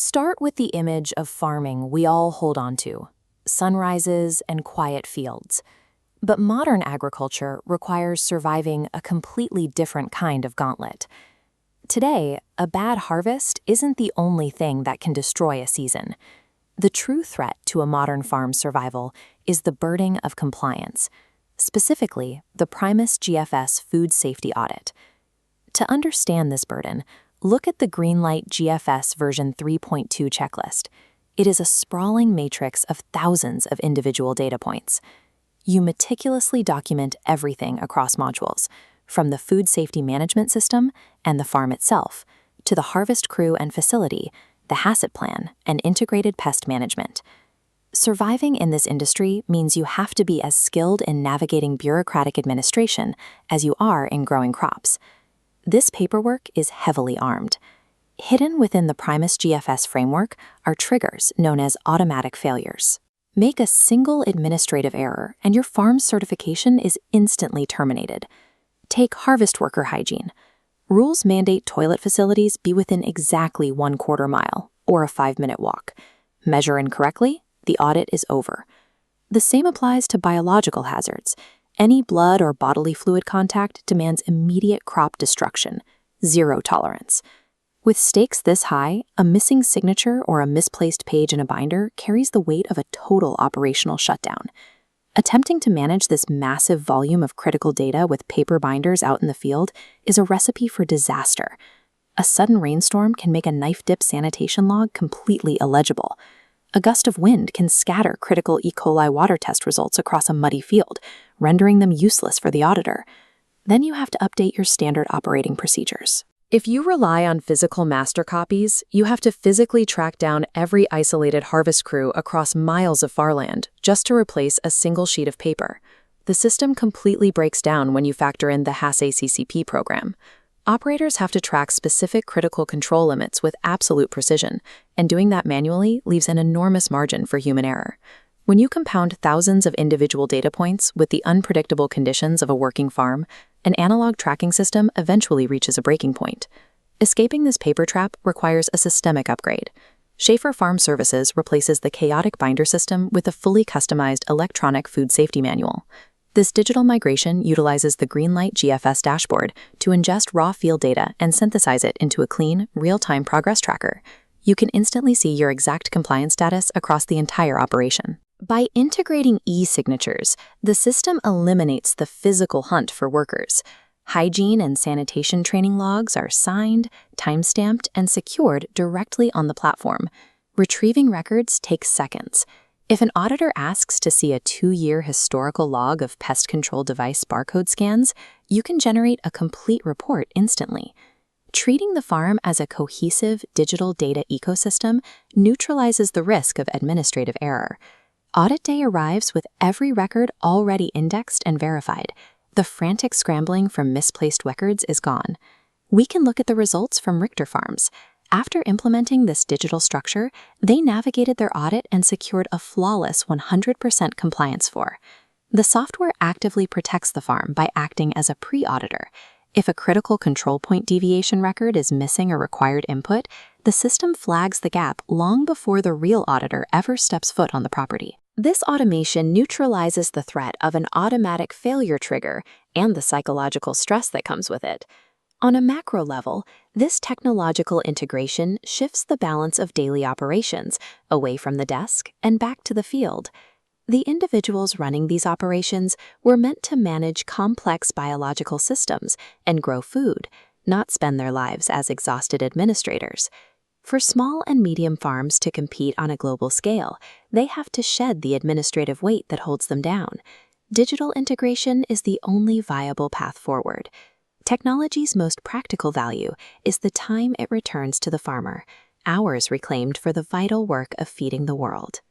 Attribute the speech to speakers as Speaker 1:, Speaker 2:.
Speaker 1: Start with the image of farming we all hold on to: sunrises and quiet fields. But modern agriculture requires surviving a completely different kind of gauntlet. Today, a bad harvest isn't the only thing that can destroy a season. The true threat to a modern farm's survival is the burden of compliance, specifically the Primus GFS Food Safety Audit. To understand this burden, look at the Greenlight GFS version 3.2 checklist. It is a sprawling matrix of thousands of individual data points. You meticulously document everything across modules, from the food safety management system and the farm itself, to the harvest crew and facility, the HACCP plan, and integrated pest management. Surviving in this industry means you have to be as skilled in navigating bureaucratic administration as you are in growing crops. This paperwork is heavily armed. Hidden within the Primus GFS framework are triggers known as automatic failures. Make a single administrative error and your farm's certification is instantly terminated. Take harvest worker hygiene. Rules mandate toilet facilities be within exactly 1/4 mile, or a 5-minute walk. Measure incorrectly, the audit is over. The same applies to biological hazards. Any blood or bodily fluid contact demands immediate crop destruction, zero tolerance. With stakes this high, a missing signature or a misplaced page in a binder carries the weight of a total operational shutdown. Attempting to manage this massive volume of critical data with paper binders out in the field is a recipe for disaster. A sudden rainstorm can make a knife-dip sanitation log completely illegible. A gust of wind can scatter critical E. coli water test results across a muddy field, rendering them useless for the auditor. Then you have to update your standard operating procedures. If you rely on physical master copies, you have to physically track down every isolated harvest crew across miles of farmland just to replace a single sheet of paper. The system completely breaks down when you factor in the HACCP program. Operators have to track specific critical control limits with absolute precision, and doing that manually leaves an enormous margin for human error. When you compound thousands of individual data points with the unpredictable conditions of a working farm, an analog tracking system eventually reaches a breaking point. Escaping this paper trap requires a systemic upgrade. Schaefer Farm Services replaces the chaotic binder system with a fully customized electronic food safety manual. This digital migration utilizes the Greenlight GFS dashboard to ingest raw field data and synthesize it into a clean, real-time progress tracker. You can instantly see your exact compliance status across the entire operation. By integrating e-signatures, the system eliminates the physical hunt for workers. Hygiene and sanitation training logs are signed, time-stamped, and secured directly on the platform. Retrieving records takes seconds. If an auditor asks to see a 2-year historical log of pest control device barcode scans, you can generate a complete report instantly. Treating the farm as a cohesive digital data ecosystem neutralizes the risk of administrative error. Audit day arrives with every record already indexed and verified. The frantic scrambling from misplaced records is gone. We can look at the results from Richter Farms. After implementing this digital structure, they navigated their audit and secured a flawless 100% compliance score. The software actively protects the farm by acting as a pre-auditor. If a critical control point deviation record is missing a required input, the system flags the gap long before the real auditor ever steps foot on the property. This automation neutralizes the threat of an automatic failure trigger and the psychological stress that comes with it. On a macro level, this technological integration shifts the balance of daily operations away from the desk and back to the field. The individuals running these operations were meant to manage complex biological systems and grow food, not spend their lives as exhausted administrators. For small and medium farms to compete on a global scale, they have to shed the administrative weight that holds them down. Digital integration is the only viable path forward. Technology's most practical value is the time it returns to the farmer, hours reclaimed for the vital work of feeding the world.